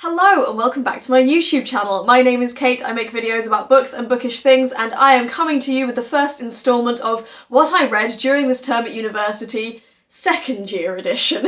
Hello and welcome back to my YouTube channel. My name is Kate, I make videos about books and bookish things, and I am coming to you with the first instalment of what I read during this term at university, second year edition.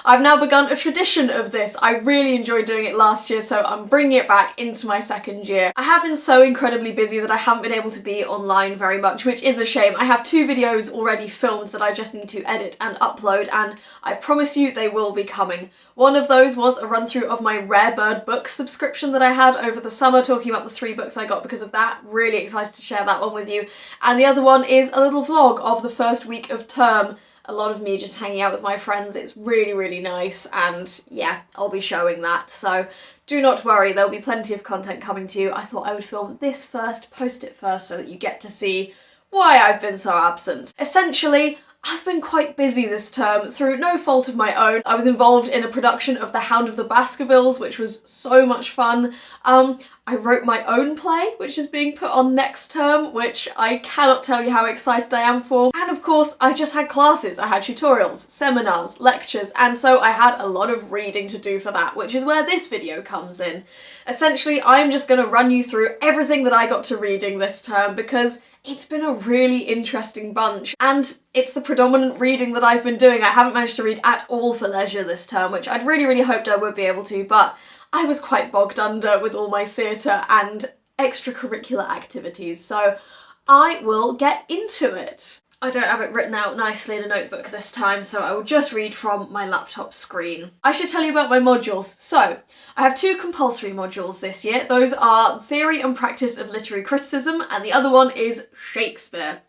I've now begun a tradition of this. I really enjoyed doing it last year, so I'm bringing it back into my second year. I have been so incredibly busy that I haven't been able to be online very much, which is a shame. I have 2 videos already filmed that I just need to edit and upload, and I promise you they will be coming. One of those was a run through of my Rare Bird books subscription that I had over the summer, talking about the 3 books I got because of that. Really excited to share that one with you. And the other one is a little vlog of the first week of term. A lot of me just hanging out with my friends. It's really, really nice, and yeah, I'll be showing that. So do not worry, there'll be plenty of content coming to you. I thought I would film this first, post it first, so that you get to see why I've been so absent. Essentially, I've been quite busy this term through no fault of my own. I was involved in a production of The Hound of the Baskervilles, which was so much fun. I wrote my own play, which is being put on next term, which I cannot tell you how excited I am for. And of course, I just had classes. I had tutorials, seminars, lectures, and so I had a lot of reading to do for that, which is where this video comes in. Essentially, I'm just going to run you through everything that I got to reading this term because it's been a really interesting bunch, and it's the predominant reading that I've been doing. I haven't managed to read at all for leisure this term, which I'd really hoped I would be able to, but I was quite bogged under with all my theatre and extracurricular activities, so I will get into it. I don't have it written out nicely in a notebook this time, so I will just read from my laptop screen. I should tell you about my modules. So, I have 2 compulsory modules this year. Those are Theory and Practice of Literary Criticism, and the other one is Shakespeare.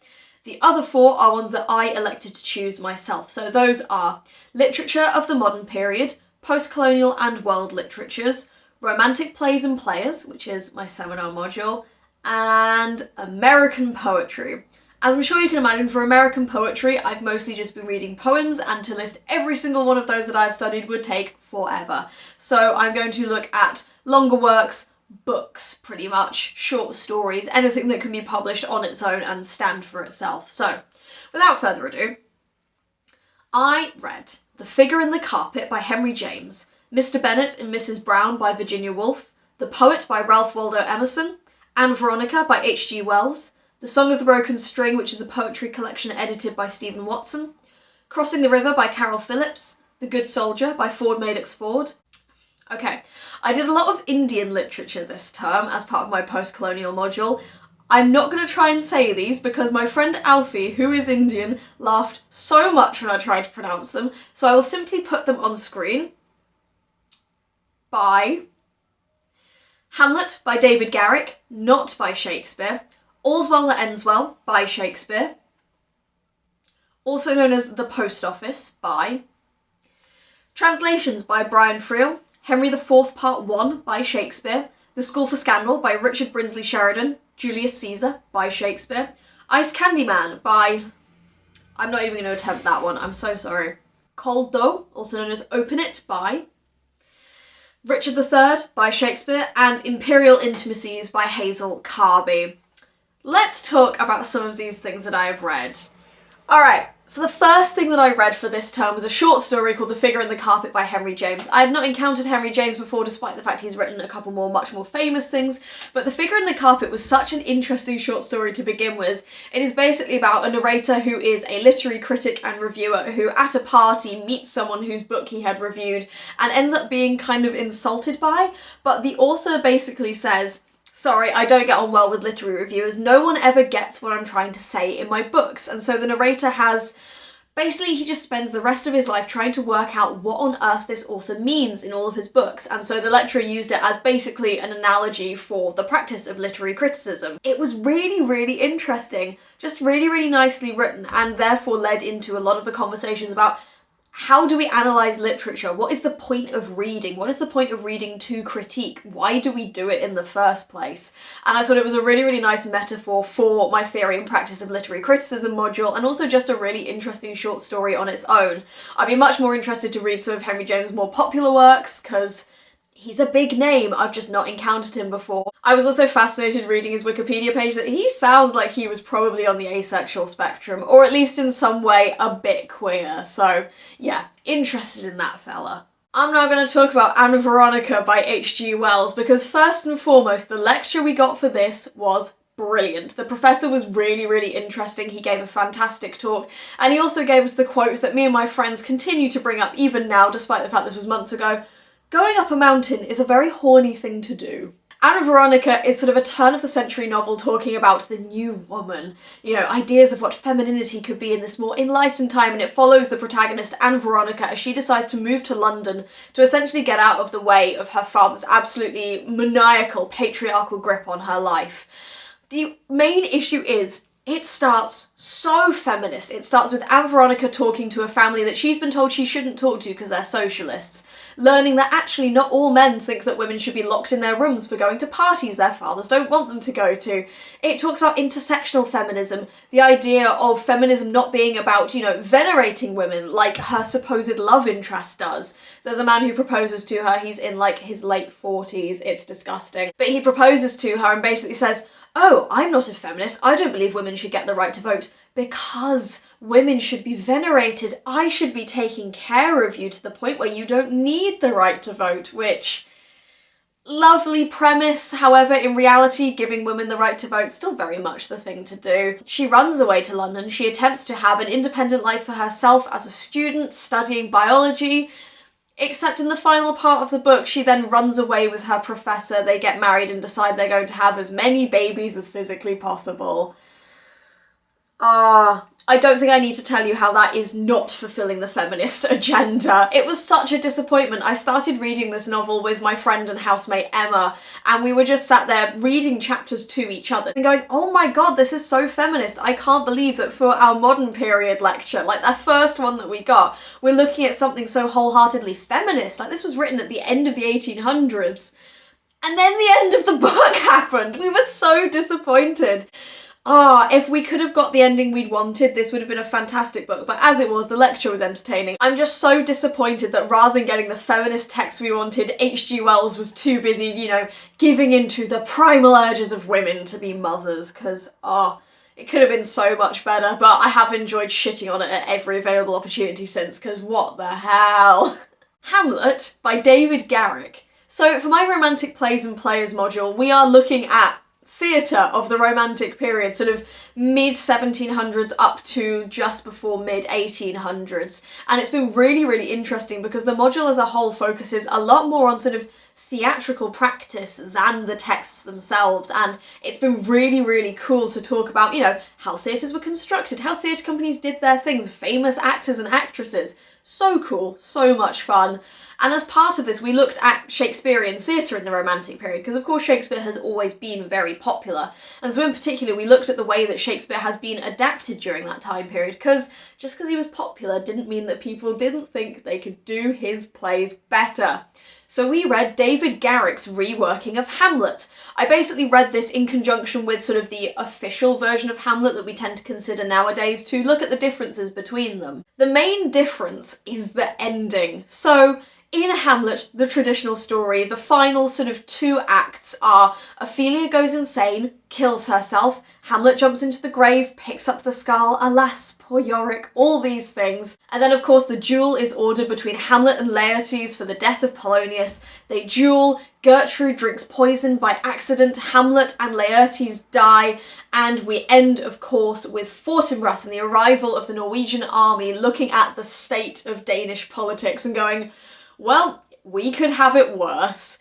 The other 4 are ones that I elected to choose myself. So those are Literature of the Modern Period, Post-Colonial and World Literatures, Romantic Plays and Players, which is my seminar module, and American Poetry. As I'm sure you can imagine, for American poetry, I've mostly just been reading poems, and to list every single one of those that I've studied would take forever. So I'm going to look at longer works, books pretty much, short stories, anything that can be published on its own and stand for itself. So, without further ado, I read The Figure in the Carpet by Henry James, Mr. Bennet and Mrs. Brown by Virginia Woolf, The Poet by Ralph Waldo Emerson, Anne Veronica by H.G. Wells, The Song of the Broken String, which is a poetry collection edited by Stephen Watson, Crossing the River by Carol Phillips, The Good Soldier by Ford Madox Ford. Okay, I did a lot of Indian literature this term as part of my post-colonial module. I'm not going to try and say these because my friend Alfie, who is Indian, laughed so much when I tried to pronounce them, so I will simply put them on screen. By Hamlet by David Garrick, not by Shakespeare. All's Well That Ends Well by Shakespeare. Also known as The Post Office by. Translations by Brian Friel. Henry IV Part 1 by Shakespeare. The School for Scandal by Richard Brinsley Sheridan. Julius Caesar by Shakespeare. Ice Candy Man by... I'm not even going to attempt that one, I'm so sorry. Cold Dough, also known as Open It by Richard III by Shakespeare, and Imperial Intimacies by Hazel Carby. Let's talk about some of these things that I have read. Alright, so the first thing that I read for this term was a short story called The Figure in the Carpet by Henry James. I had not encountered Henry James before, despite the fact he's written a couple more, much more famous things, but The Figure in the Carpet was such an interesting short story to begin with. It is basically about a narrator who is a literary critic and reviewer who at a party meets someone whose book he had reviewed and ends up being kind of insulted by, but the author basically says, "Sorry, I don't get on well with literary reviewers. No one ever gets what I'm trying to say in my books." And so the narrator has... basically, he just spends the rest of his life trying to work out what on earth this author means in all of his books. And so the lecturer used it as basically an analogy for the practice of literary criticism. It was really interesting, just really nicely written, and therefore led into a lot of the conversations about how do we analyse literature? What is the point of reading? What is the point of reading to critique? Why do we do it in the first place? And I thought it was a really nice metaphor for my Theory and Practice of Literary Criticism module, and also just a really interesting short story on its own. I'd be much more interested to read some of Henry James' more popular works, because he's a big name, I've just not encountered him before. I was also fascinated reading his Wikipedia page that he sounds like he was probably on the asexual spectrum, or at least in some way a bit queer, so yeah, interested in that fella. I'm now going to talk about Anne Veronica by H.G. Wells because first and foremost, the lecture we got for this was brilliant. The professor was really, really interesting. He gave a fantastic talk, and he also gave us the quote that me and my friends continue to bring up even now, despite the fact this was months ago. Going up a mountain is a very horny thing to do. Anne Veronica is sort of a turn-of-the-century novel talking about the new woman, you know, ideas of what femininity could be in this more enlightened time, and it follows the protagonist, Anne Veronica, as she decides to move to London to essentially get out of the way of her father's absolutely maniacal, patriarchal grip on her life. The main issue is, it starts so feminist. It starts with Anne Veronica talking to a family that she's been told she shouldn't talk to because they're socialists, learning that actually not all men think that women should be locked in their rooms for going to parties their fathers don't want them to go to. It talks about intersectional feminism, the idea of feminism not being about, you know, venerating women like her supposed love interest does. There's a man who proposes to her, he's in like his late 40s, it's disgusting, but he proposes to her and basically says, "Oh, I'm not a feminist, I don't believe women should get the right to vote because women should be venerated. I should be taking care of you to the point where you don't need the right to vote," which, lovely premise. However, in reality, giving women the right to vote still very much the thing to do. She runs away to London. She attempts to have an independent life for herself as a student studying biology. Except in the final part of the book, she then runs away with her professor. They get married and decide they're going to have as many babies as physically possible. I don't think I need to tell you how that is not fulfilling the feminist agenda. It was such a disappointment. I started reading this novel with my friend and housemate Emma, and we were just sat there reading chapters to each other and going, oh my god, this is so feminist. I can't believe that for our modern period lecture, like the first one that we got, we're looking at something so wholeheartedly feminist. Like, this was written at the end of the 1800s. And then the end of the book happened. We were so disappointed. If we could have got the ending we'd wanted, this would have been a fantastic book, but as it was, the lecture was entertaining. I'm just so disappointed that rather than getting the feminist text we wanted, H.G. Wells was too busy, you know, giving into the primal urges of women to be mothers, because, it could have been so much better, but I have enjoyed shitting on it at every available opportunity since, because what the hell? Hamlet by David Garrick. So for my romantic plays and players module, we are looking at theatre of the Romantic period, sort of mid-1700s up to just before mid-1800s. And it's been really, really interesting because the module as a whole focuses a lot more on sort of theatrical practice than the texts themselves, and it's been really, really cool to talk about, you know, how theatres were constructed, how theatre companies did their things, famous actors and actresses. So cool, so much fun. And as part of this, we looked at Shakespearean theatre in the Romantic period, because of course Shakespeare has always been very popular. And so in particular, we looked at the way that Shakespeare has been adapted during that time period, because just because he was popular didn't mean that people didn't think they could do his plays better. So we read David Garrick's reworking of Hamlet. I basically read this in conjunction with sort of the official version of Hamlet that we tend to consider nowadays to look at the differences between them. The main difference is the ending. So in Hamlet, the traditional story, the final sort of 2 acts are Ophelia goes insane, kills herself, Hamlet jumps into the grave, picks up the skull, alas, poor Yorick, all these things. And then of course the duel is ordered between Hamlet and Laertes for the death of Polonius. They duel, Gertrude drinks poison by accident, Hamlet and Laertes die, and we end of course with Fortinbras and the arrival of the Norwegian army, looking at the state of Danish politics and going, well, we could have it worse.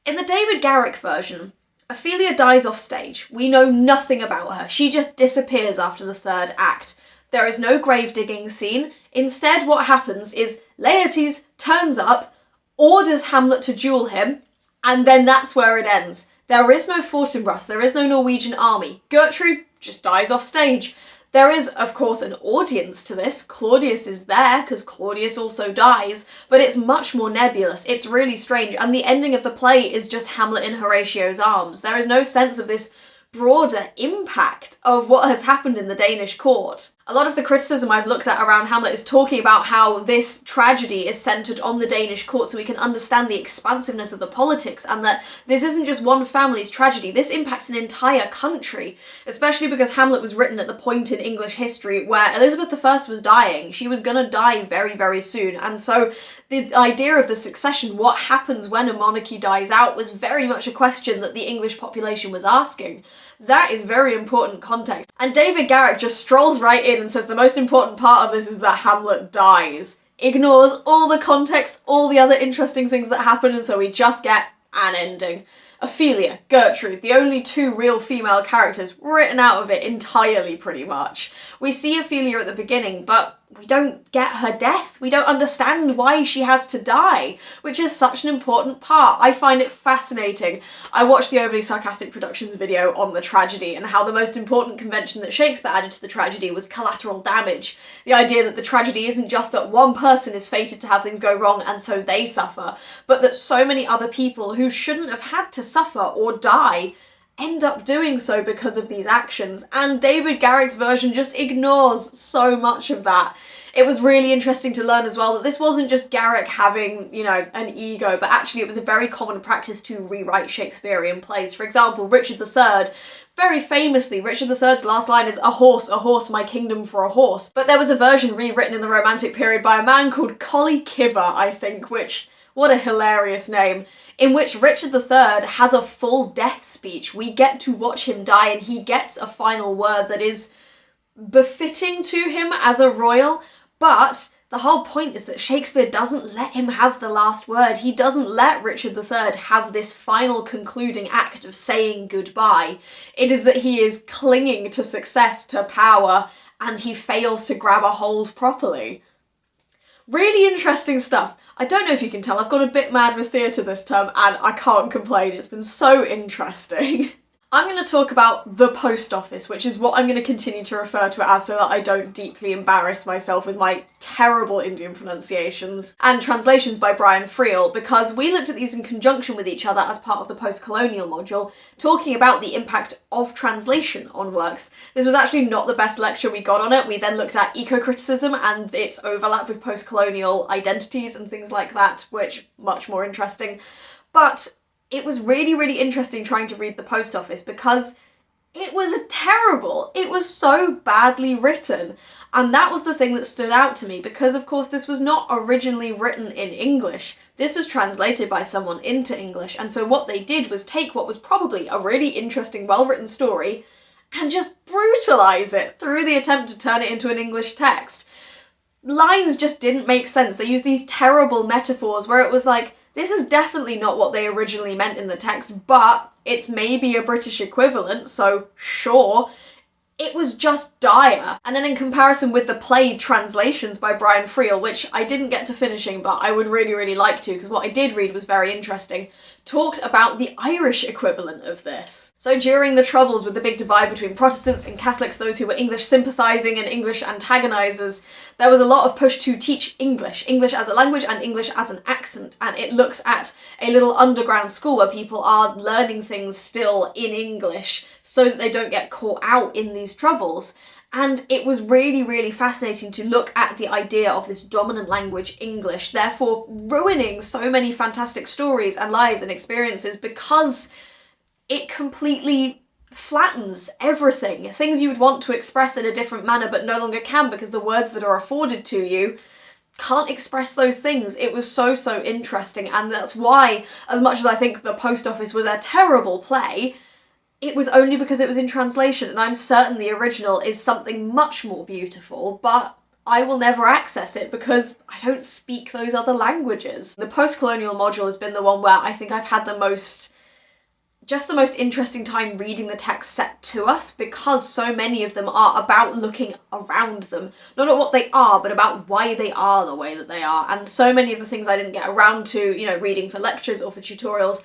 In the David Garrick version, Ophelia dies off stage. We know nothing about her. She just disappears after the 3rd act. There is no grave digging scene. Instead, what happens is Laertes turns up, orders Hamlet to duel him, and then that's where it ends. There is no Fortinbras, there is no Norwegian army. Gertrude just dies off stage. There is, of course, an audience to this. Claudius is there, because Claudius also dies, but it's much more nebulous. It's really strange, and the ending of the play is just Hamlet in Horatio's arms. There is no sense of this broader impact of what has happened in the Danish court. A lot of the criticism I've looked at around Hamlet is talking about how this tragedy is centred on the Danish court so we can understand the expansiveness of the politics, and that this isn't just one family's tragedy, this impacts an entire country, especially because Hamlet was written at the point in English history where Elizabeth I was dying. She was gonna die very, very soon, and so the idea of the succession, what happens when a monarchy dies out, was very much a question that the English population was asking. That is very important context. And David Garrick just strolls right in and says the most important part of this is that Hamlet dies. Ignores all the context, all the other interesting things that happen, and so we just get an ending. Ophelia, Gertrude, the only two real female characters, written out of it entirely, pretty much. We see Ophelia at the beginning, but we don't get her death. We don't understand why she has to die, which is such an important part. I find it fascinating. I watched the Overly Sarcastic Productions video on the tragedy and how the most important convention that Shakespeare added to the tragedy was collateral damage. The idea that the tragedy isn't just that one person is fated to have things go wrong and so they suffer, but that so many other people who shouldn't have had to suffer or die end up doing so because of these actions, and David Garrick's version just ignores so much of that. It was really interesting to learn as well that this wasn't just Garrick having, you know, an ego, but actually it was a very common practice to rewrite Shakespearean plays. For example, Richard III, very famously, Richard III's last line is, a horse, my kingdom for a horse." But there was a version rewritten in the Romantic period by a man called Colley Cibber, I think, which, what a hilarious name, in which Richard III has a full death speech. We get to watch him die, and he gets a final word that is befitting to him as a royal, but the whole point is that Shakespeare doesn't let him have the last word. He doesn't let Richard III have this final concluding act of saying goodbye. It is that he is clinging to success, to power, and he fails to grab a hold properly. Really interesting stuff. I don't know if you can tell, I've got a bit mad with theatre this term, and I can't complain. It's been so interesting. I'm going to talk about The Post Office, which is what I'm going to continue to refer to it as so that I don't deeply embarrass myself with my terrible Indian pronunciations, and translations by Brian Friel, because we looked at these in conjunction with each other as part of the post-colonial module, talking about the impact of translation on works. This was actually not the best lecture we got on it. We then looked at eco-criticism and its overlap with post-colonial identities and things like that, which much more interesting. But it was really, really interesting trying to read The Post Office because it was terrible. It was so badly written. And that was the thing that stood out to me because, of course, this was not originally written in English. This was translated by someone into English. And so what they did was take what was probably a really interesting, well-written story and just brutalise it through the attempt to turn it into an English text. Lines just didn't make sense. They used these terrible metaphors where it was like, this is definitely not what they originally meant in the text, but it's maybe a British equivalent, so sure. It was just dire. And then in comparison with the play translations by Brian Friel, which I didn't get to finishing, but I would really, really like to, because what I did read was very interesting, talked about the Irish equivalent of this. So during the Troubles, with the big divide between Protestants and Catholics, those who were English sympathising and English antagonisers, there was a lot of push to teach English, English as a language and English as an accent, and it looks at a little underground school where people are learning things still in English so that they don't get caught out in these troubles. And it was really, really fascinating to look at the idea of this dominant language, English, therefore ruining so many fantastic stories and lives and experiences because it completely flattens everything. Things you would want to express in a different manner but no longer can because the words that are afforded to you can't express those things. It was so, so interesting, and that's why, as much as I think The Post Office was a terrible play, it was only because it was in translation, and I'm certain the original is something much more beautiful, but I will never access it because I don't speak those other languages. The post-colonial module has been the one where I think I've had the most interesting time reading the text set to us because so many of them are about looking around them. Not at what they are, but about why they are the way that they are. And so many of the things I didn't get around to, you know, reading for lectures or for tutorials,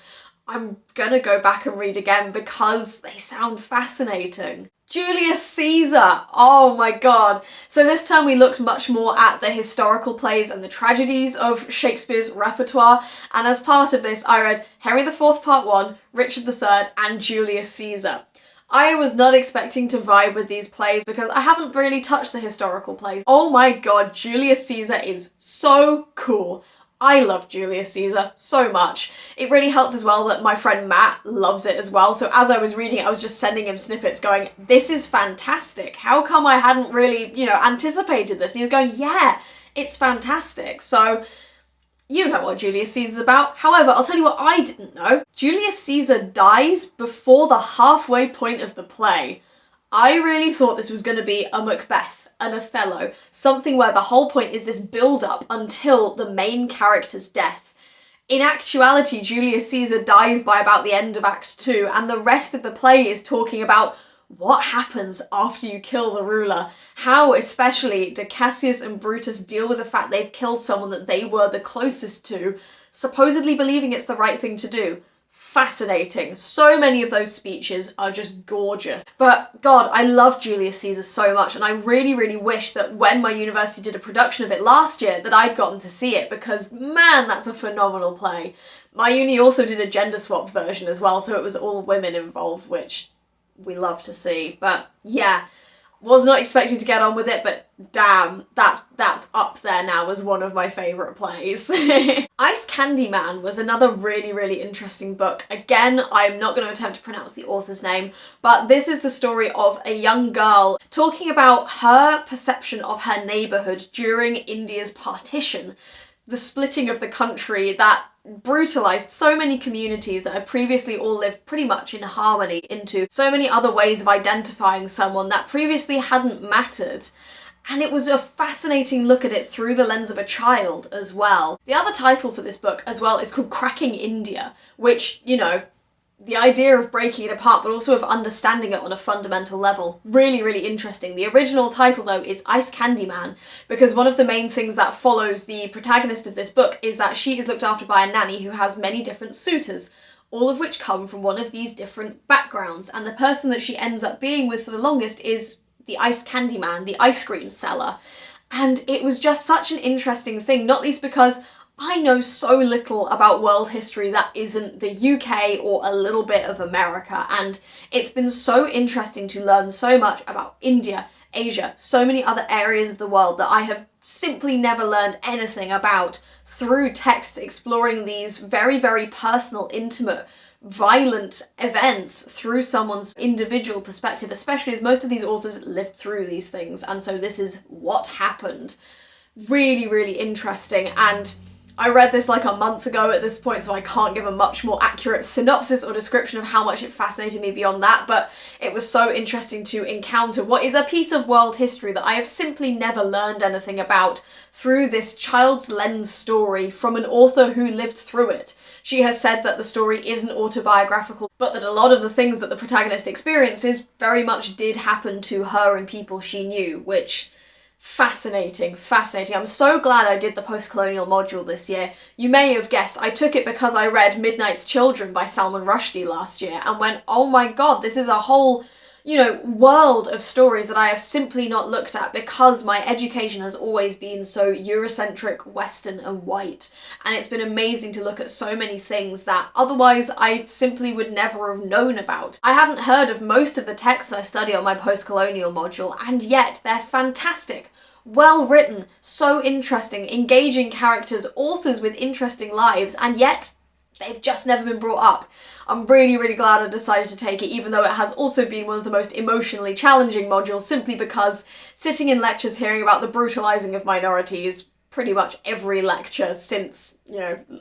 I'm gonna go back and read again because they sound fascinating. Julius Caesar! Oh my god. So this time we looked much more at the historical plays and the tragedies of Shakespeare's repertoire, and as part of this I read Henry IV Part 1, Richard III and Julius Caesar. I was not expecting to vibe with these plays because I haven't really touched the historical plays. Oh my god, Julius Caesar is so cool. I love Julius Caesar so much. It really helped as well that my friend Matt loves it as well, so as I was reading it, I was just sending him snippets going, this is fantastic. How come I hadn't really, anticipated this? And he was going, yeah, it's fantastic. So, you know what Julius Caesar's about. However, I'll tell you what I didn't know. Julius Caesar dies before the halfway point of the play. I really thought this was going to be a Macbeth, an Othello, something where the whole point is this build-up until the main character's death. In actuality, Julius Caesar dies by about the end of Act 2, and the rest of the play is talking about what happens after you kill the ruler. How, especially, do Cassius and Brutus deal with the fact they've killed someone that they were the closest to, supposedly believing it's the right thing to do. Fascinating. So many of those speeches are just gorgeous. But God, I love Julius Caesar so much, and I really, really wish that when my university did a production of it last year that I'd gotten to see it, because man, that's a phenomenal play. My uni also did a gender swap version as well, so it was all women involved, which we love to see. But yeah, was not expecting to get on with it, but damn, that's up there now as one of my favourite plays. Ice Candy Man was another really, really interesting book. Again, I'm not going to attempt to pronounce the author's name, but this is the story of a young girl talking about her perception of her neighbourhood during India's partition, the splitting of the country that brutalized so many communities that had previously all lived pretty much in harmony into so many other ways of identifying someone that previously hadn't mattered. And it was a fascinating look at it through the lens of a child as well. The other title for this book as well is called Cracking India, which, the idea of breaking it apart, but also of understanding it on a fundamental level. Really, really interesting. The original title, though, is Ice Candy Man, because one of the main things that follows the protagonist of this book is that she is looked after by a nanny who has many different suitors, all of which come from one of these different backgrounds, and the person that she ends up being with for the longest is the Ice Candy Man, the ice cream seller. And it was just such an interesting thing, not least because I know so little about world history that isn't the UK or a little bit of America, and it's been so interesting to learn so much about India, Asia, so many other areas of the world that I have simply never learned anything about through texts exploring these very, very personal, intimate, violent events through someone's individual perspective, especially as most of these authors lived through these things, and so this is what happened. Really, really interesting, and I read this like a month ago at this point, so I can't give a much more accurate synopsis or description of how much it fascinated me beyond that, but it was so interesting to encounter what is a piece of world history that I have simply never learned anything about through this child's lens story from an author who lived through it. She has said that the story isn't autobiographical, but that a lot of the things that the protagonist experiences very much did happen to her and people she knew, which fascinating, fascinating. I'm so glad I did the post-colonial module this year. You may have guessed, I took it because I read Midnight's Children by Salman Rushdie last year and went, oh my god, this is a whole, world of stories that I have simply not looked at because my education has always been so Eurocentric, Western and white. And it's been amazing to look at so many things that otherwise I simply would never have known about. I hadn't heard of most of the texts I study on my post-colonial module, and yet they're fantastic. Well written, so interesting, engaging characters, authors with interesting lives, and yet they've just never been brought up. I'm really, really glad I decided to take it, even though it has also been one of the most emotionally challenging modules, simply because sitting in lectures hearing about the brutalising of minorities, pretty much every lecture since,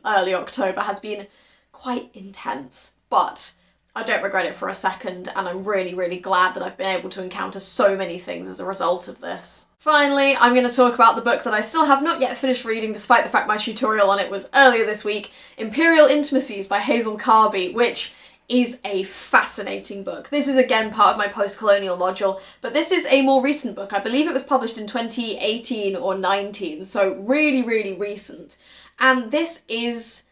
early October has been quite intense. But I don't regret it for a second, and I'm really, really glad that I've been able to encounter so many things as a result of this. Finally, I'm going to talk about the book that I still have not yet finished reading, despite the fact my tutorial on it was earlier this week, Imperial Intimacies by Hazel Carby, which is a fascinating book. This is again part of my post-colonial module, but this is a more recent book. I believe it was published in 2018 or 19, so really, really recent. And this is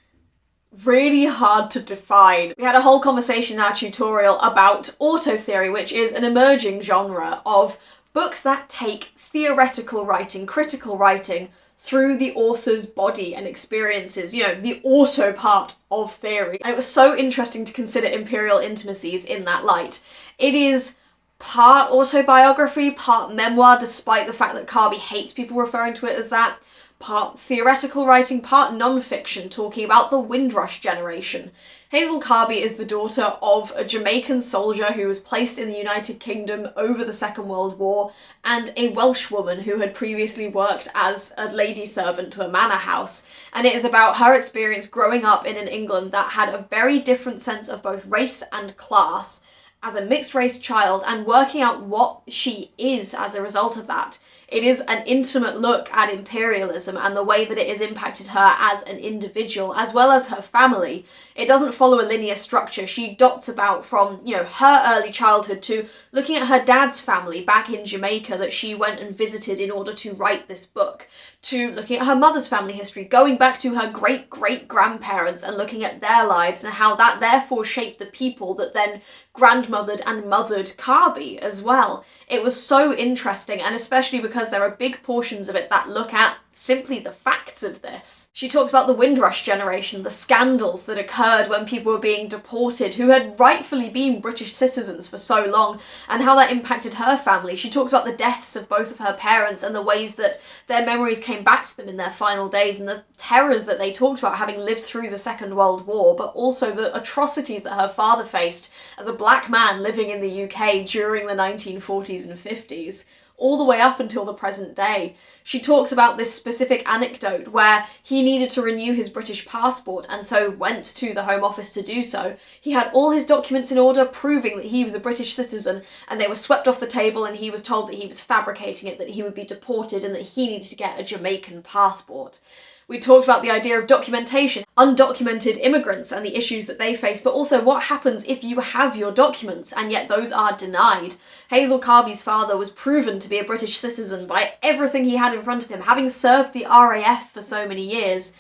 really hard to define. We had a whole conversation in our tutorial about auto theory, which is an emerging genre of books that take theoretical writing, critical writing, through the author's body and experiences, you know, the auto part of theory. And it was so interesting to consider Imperial Intimacies in that light. It is part autobiography, part memoir, despite the fact that Carby hates people referring to it as that, part theoretical writing, part non-fiction, talking about the Windrush generation. Hazel Carby is the daughter of a Jamaican soldier who was placed in the United Kingdom over the Second World War, and a Welsh woman who had previously worked as a lady servant to a manor house. And it is about her experience growing up in an England that had a very different sense of both race and class as a mixed race child, and working out what she is as a result of that. It is an intimate look at imperialism and the way that it has impacted her as an individual, as well as her family. It doesn't follow a linear structure. She dots about from, you know, her early childhood to looking at her dad's family back in Jamaica that she went and visited in order to write this book, to looking at her mother's family history, going back to her great-great-grandparents and looking at their lives and how that therefore shaped the people that then grandmothered and mothered Carby as well. It was so interesting, and especially because there are big portions of it that look at simply the facts of this. She talks about the Windrush generation, the scandals that occurred when people were being deported who had rightfully been British citizens for so long, and how that impacted her family. She talks about the deaths of both of her parents and the ways that their memories came back to them in their final days, and the terrors that they talked about having lived through the Second World War, but also the atrocities that her father faced as a black man living in the UK during the 1940s and 50s. All the way up until the present day. She talks about this specific anecdote where he needed to renew his British passport and so went to the Home Office to do so. He had all his documents in order proving that he was a British citizen, and they were swept off the table, and he was told that he was fabricating it, that he would be deported and that he needed to get a Jamaican passport. We talked about the idea of documentation, undocumented immigrants and the issues that they face, but also what happens if you have your documents and yet those are denied. Hazel Carby's father was proven to be a British citizen by everything he had in front of him, having served the RAF for so many years,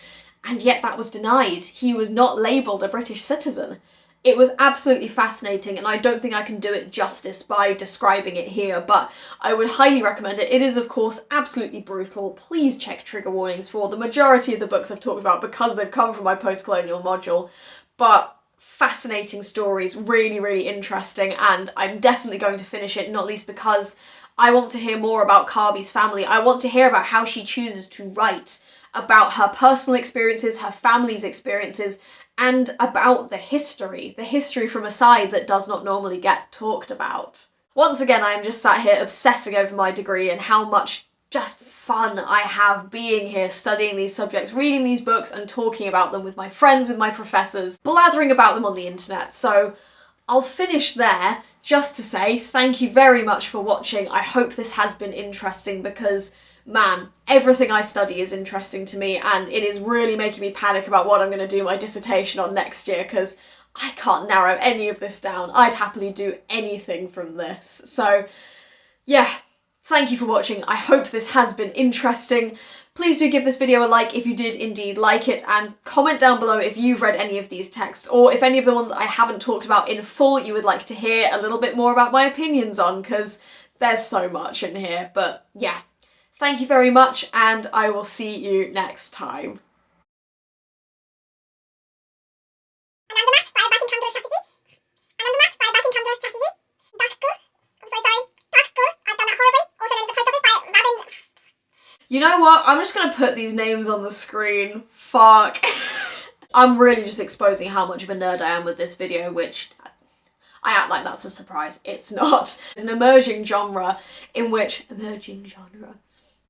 and yet that was denied. He was not labelled a British citizen. It was absolutely fascinating, and I don't think I can do it justice by describing it here, but I would highly recommend it. It is, of course, absolutely brutal. Please check trigger warnings for the majority of the books I've talked about because they've come from my post-colonial module, but fascinating stories, really, really interesting, and I'm definitely going to finish it, not least because I want to hear more about Carby's family. I want to hear about how she chooses to write, about her personal experiences, her family's experiences, and about the history from a side that does not normally get talked about. Once again, I am just sat here obsessing over my degree and how much just fun I have being here studying these subjects, reading these books and talking about them with my friends, with my professors, blathering about them on the internet. So I'll finish there just to say thank you very much for watching. I hope this has been interesting because, man, everything I study is interesting to me, and it is really making me panic about what I'm going to do my dissertation on next year because I can't narrow any of this down. I'd happily do anything from this. So yeah, thank you for watching. I hope this has been interesting. Please do give this video a like if you did indeed like it, and comment down below if you've read any of these texts, or if any of the ones I haven't talked about in full you would like to hear a little bit more about my opinions on, because there's so much in here. But yeah, thank you very much, and I will see you next time. You know what? I'm just gonna put these names on the screen. Fuck. I'm really just exposing how much of a nerd I am with this video, which I act like that's a surprise. It's not. It's an emerging genre in which... Emerging genre.